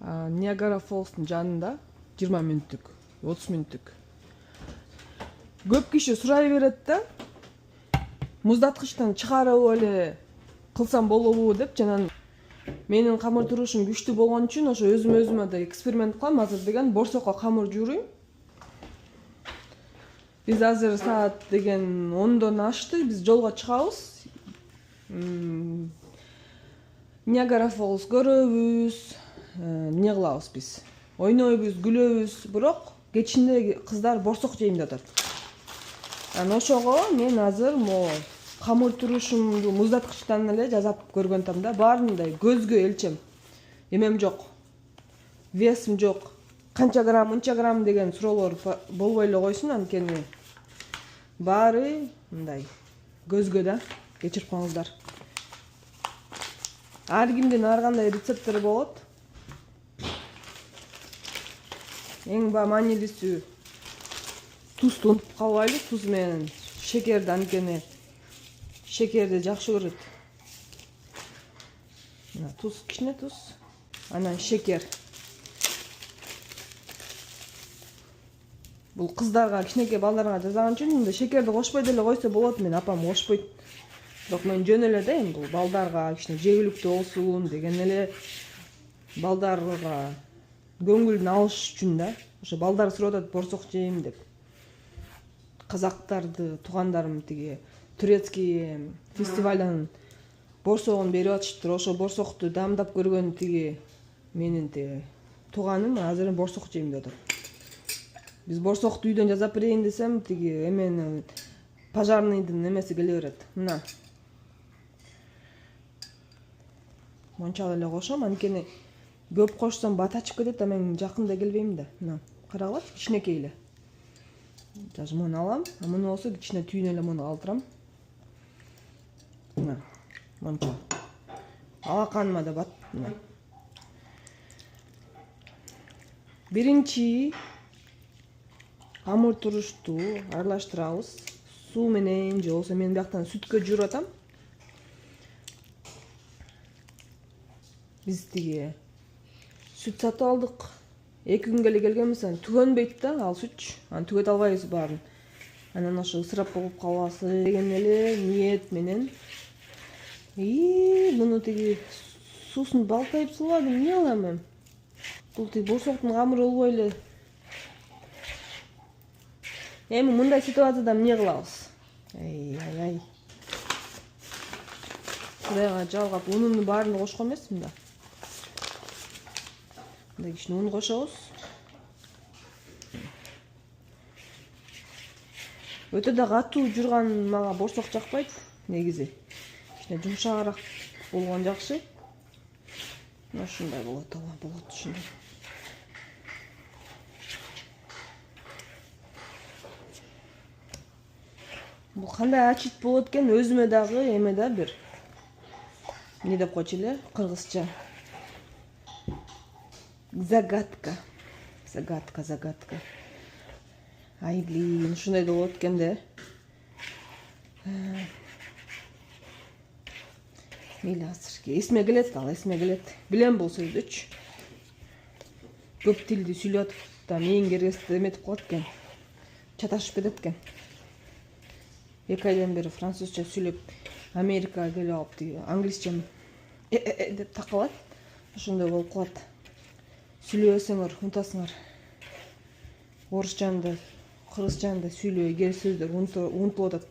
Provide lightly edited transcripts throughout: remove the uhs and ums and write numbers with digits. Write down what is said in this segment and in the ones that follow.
Ниагара Фолстун жанында 20 мүнөттүк, 30 мүнөттүк. Көп киши сурай берет да, муздаткычтан чыгарып эле кылсам болобу деп. Жана менин камыр турушум күчтүү болгон үчүн ошо өзүмө да эксперимент кылам. Азыр деген борсокко камыр жууруйм. Биз азыр саат деген 10дон ашты, биз жолго чыгабыз. Ниагара Фолс көрөбүз, эмне кылабыз биз? Ойнойбуз, күлөбүз, бирок кечинде кыздар борсок жейм деп атат. Ошого мен азыр могу камыр турушумду муздаткычтан эле жасап көргөнтөм да, баарындай көзгө элчем. Эмем жок. Весим жок. Канча грамм, мынча грамм деген суроолор болбой эле койсун, анткени баары мындай көзгө да, кечирип коңуздар. Ар кимдин ар кандай рецептери болот. Эң маанилүүсү тузду унутуп калбайлы, туз менен шекерди, анткени шекерди жакшы көрөт. Туз, кичине туз, анан шекер. Бул кыздарга, кичинекей балдарга жасаган үчүн мындай шекерди кошпой деле койсо болот. Мен апам кошпойт. Бирок мен жөн эле да, эми бул балдарга кичине жегиликтүү болсун деген эле, балдарга көңүлүн алыш үчүн да. Ошо балдар сурап атат борсок жейм деп. Казактарды туугандарым тиги турецкий фестивалдан борсогун берип атышыптыр. Ошо борсокту дамдап көргөн тиги менин тиги тууганым азыр борсок жейм деп атат. Биз борсокту үйдөн жасап берейин десем, тиги эмени пожарныйдын эмеси келе берет. Мына. Мончалык эле кошом, анткени көп кошсом бат ачып кетет, мен жакында келбейм да. Мына, карагылачы, кичинекей эле. Даже муну алам, муну болсо кичине түйүн эле муну калтырам. Мына, монча. Алаканыма да бат. Мына. Биринчи камыр турушту аралаштырабыз. Суу менен же болсо мен бияктан сүткө жууруп атам. Биз тиги сүт сатып алдык. 2 күнгө эле келгенбиз, түгөнбөйт да ал сүтчү. Аны түгөтө албайбыз баарын. Анан ошо ысырап болуп калбасын деген эле ниет менен. Муну тиги суусун балтайып салбадым, эмне кылам мен? Бул тиги борсоктун камыры болбой эле. Эми мындай ситуацияда эмне кылабыз? Ай. Кудайга жалгап, унуну баарын кошкон эмесмин да. Мындай кичине ун кошобуз. Өтө да катуу журган мага борсок жакпайт негизи. Кичине жумшагыраак болгон жакшы. Ушундай болот ушундай. Бул кандай ачит болот экен, өзүмө дагы эме да бир эмне деп койчу эле кыргызча. Загадка. Ай, блин, ушундай да болот экен да. Мейли азыр эсиме келет, Билем бул сөздүчү. Көп тилди сүйлөп атып да мээң кергесте эметип калат экен. Чаташып кетет экен. 2 айдан бери французча сүйлөп, Америкага келип алып тиги англисчем деп такалат. Ошондой болуп калат. Сүйлөбөсөңөр унутасыңар. Орусчаны да, кыргызчаны да сүйлөбөй кээ сөздөр унутулуп атат.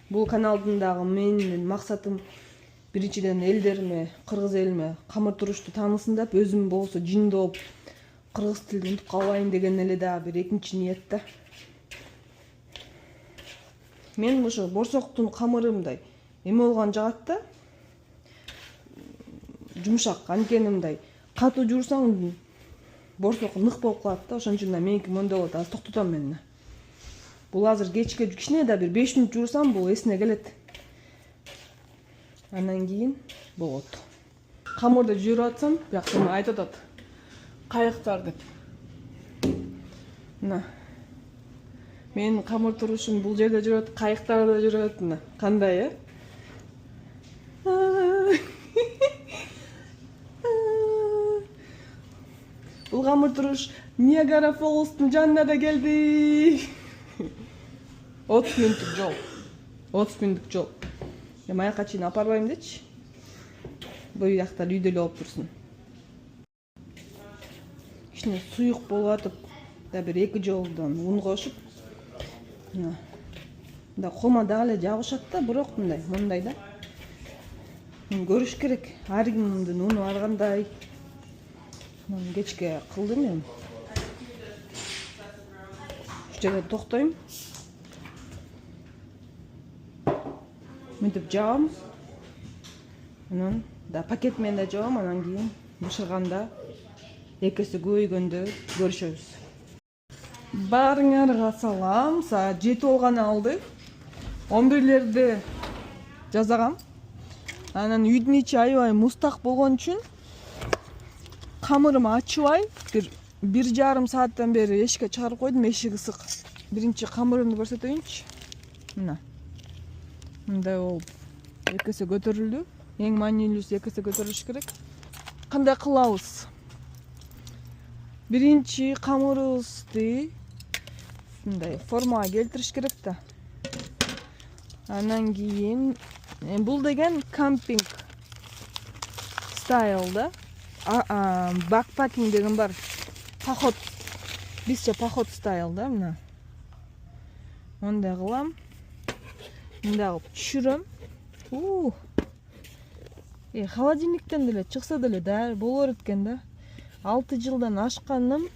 Бул каналдын дагы менин максатым биринчиден элдериме, кыргыз элиме камыр турушту таанысын деп, өзүм болсо жиндоп кыргыз тилди унутуп калбайын деген эле дагы бир экинчи ниет да. Мен ошо борсоктун камыры мындай эме болгон жагат да. Жумшак, анткени мындай катуу жуурсаң борсок нык болуп калат да. Ошон үчүн меники мондой болот. Азыр токтотом мен. Бул азыр кечке кичине да бир 5 мүнөт жуурсам бул эсине келет. Андан кийин болот. Камырды жууруп атсам, бияктан айтып атат. Кайыктар деп. Мына. Мен камыр турушум бул жерде жүрөт, кайыктарда жүрөт. Мына кандай, Бул камыр туруш Ниагара Фоллстун жанына да келдик. 30 мүнөттүк жол. 30 мүнөттүк жол. Аяка чейин апарбайм дечи. Бул жакта үйдө эле болуп турсун. Кичине суюк болуп атып, да бир 2 жолдон ун кошуп. Да кома дагы эле жабышат да, бирок мындай да. Көрүш керек. Ар кимдин уну ар кандай. Кечке кылдым мен. Ушул жерде токтойм. Мынтип жабам. Анан да пакет менен да жабам, анан кийин бышырганда экеси көбөйгөндө көрүшөбүз. Баарыңарга салам. Саат 7 болгону алды. 11лерде жазагам. Анан үйдүн ичи аябай мустак болгон үчүн камырым ачыбай, бир жарым сааттан бери эшикке чыгарып койдум, эшик ысык. Биринчи камырымды көрсөтөйүнчү. Мына. Мындай болуп экесе көтөрүлдү. Эң маанилүүсү экесе көтөрүлүш керек. Кандай кылабыз? Биринчи камырыбызды мындай формага келтириш керек да. Анан кийин бул деген кампинг стайл да. Бакпакинг деген бар. Поход. Бизче поход стайл да, мына. Мындай кылам. Мындай кылып түшүрөм. Холодильниктен деле чыкса деле да болор экен да. 6 жылдан ашканым.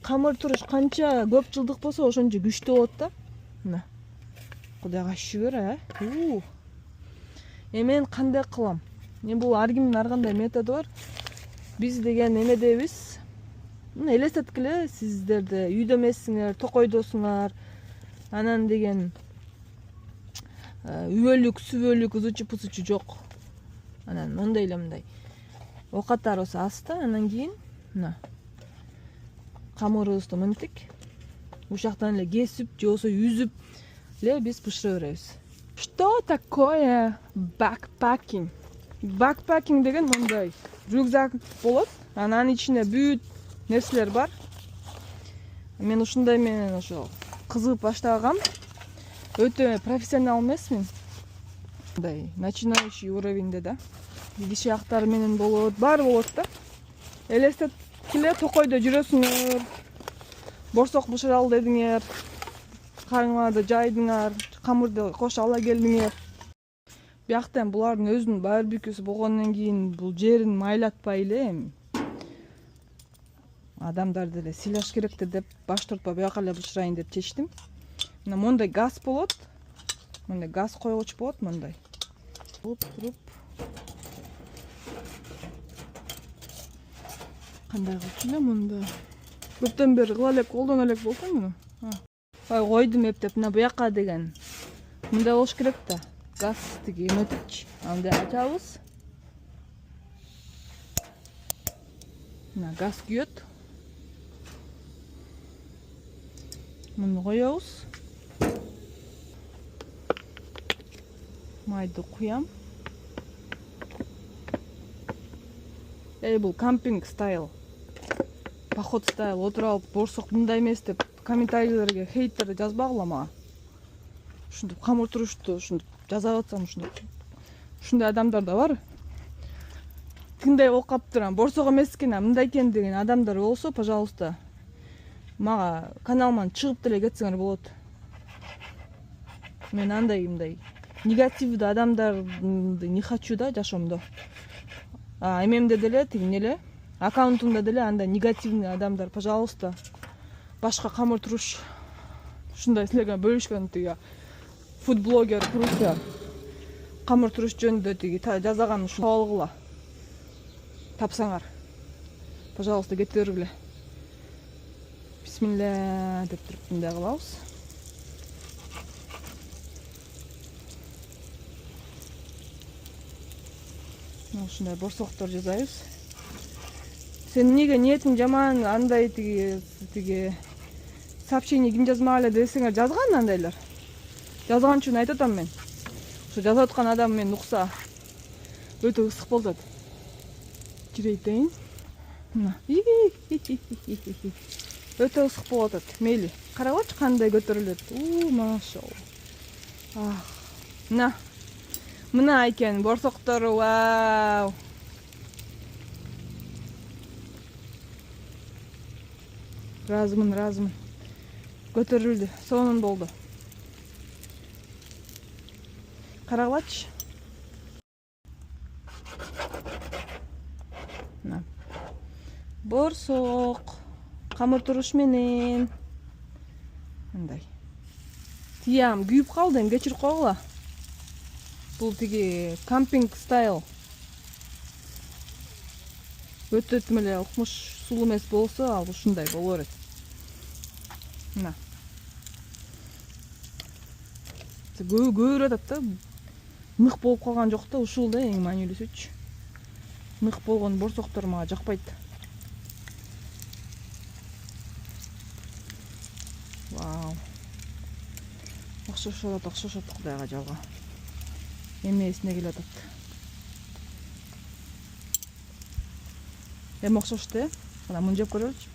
Камыр туруш канча көп жылдык болсо ошончо күчтүү болот да. Мына. Кудайга шүгүр, Мен кандай кылам? Бул ар кимдин ар кандай методу бар. Биз деген эмедебиз. Элестеткиле, сиздерде үйдө эмессиңер, токойдосуңар. Анан деген үбөлүк, сүбөлүк, узучу жок. Анан мындай эле мындай. Окаттарыбыз аз да, анан кийин мына камырыбызды мынтик ушактан эле кесип, же болбосо үзүп эле биз бышыра беребиз. Что такое бакпакинг? Бакпакинг деген мындай рюкзак болот. Анын ичинде бүт нерселер бар. Мен ушундай менен ошо кызыгып баштагам. Өтө профессионал эмесмин. Мындай начинающий уровеньде да. Киш аяктары менен болот, баары болот да. Элестеткиле, токойдо жүрөсүңөр. Борсок бышырал дедиңер. Карыңарды жайдыңар, камырды кош ала келдиңер. Бияктан булардын өзүнүн барбекюсу болгондон кийин бул жерин майлатпай эле адамдар деле сыйлаш керекти деп баш тартпай буяка эле бышырайын деп чечтим. Мына мондай газ болот. Мындай газ койгуч болот мындай. Туруп. Кандай кылчу эле мында? Көптөн бери кыла элек, колдоно элек болсом муну. Койдум эптеп, мына буяка деген. Мындай болуш керек да. Газ тиги эметичи. Анда ачабыз. Мына газ күйөт. Муну коебуз. Майды куям. Бул кампинг стайл. Поход стайл. Отуруп алып борсок мындай эмес деп комментарийлерге хейттерди жазбагыла мага. Ушинтип камыр турушту ушинтип жазап атсам ушундай адамдар да бар. Кандай болуп каптыр, борсок эмес экен, мындай экен деген адамдар болсо, пожалуйста, мага каналыман чыгып деле кетсеңер болот. Мен мындай негативдүү адамдарды не хочу да жашоомдо. Эмемде деле тиги эле, аккаунтумда деле андай негативный адамдар, пожалуйста, башка камыр туруш ушундай силерге бөлүшкөн тиги фудблогер Турция камыр туруш жөнүндө тиги жазаган ушу алгыла. Тапсаңар, пожалуйста, кете бергиле. Бисмилля деп туруп мындай кылабыз. Ушундай борсоктор жасайбыз. Сен эмнеге ниетиң жаман, андай тиги сообщение ким жазмак эле десеңер, жазган андайлар. Жазган үчүн айтып атам мен. Ошо жазып аткан адам мени укса өтө ысык болот. Жирейдейин. мына өтө ысык болуп атат. Мейли карагычы кандай көтөрүлөт. Машалла. Мына экен борсоктору. Вау. Размын. Көтөрүлдү. Сонун болду. Карагылачы. Мына. Борсок. Камыр туруш менен. Мындай. Тиям күйүп калды, эми кечирип койгула. Бул тиги кампинг стайл. Өтө тим эле укмуш сулуу эмес болсо, ал ушундай боло берет. Мына. Көбүрөп атат да. Нык болуп калган жок да, ушул да эң маанилүүсүчү. Нык болгон борсоктор мага жакпайт. Вау. Окшошот Кудайга жалга. Эмесине келип атат. Эми окшошту, э? Мына муну жеп көрөлүчү.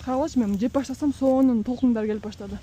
Карагылачы, мен жеп баштасам сонун толкундар келип баштады.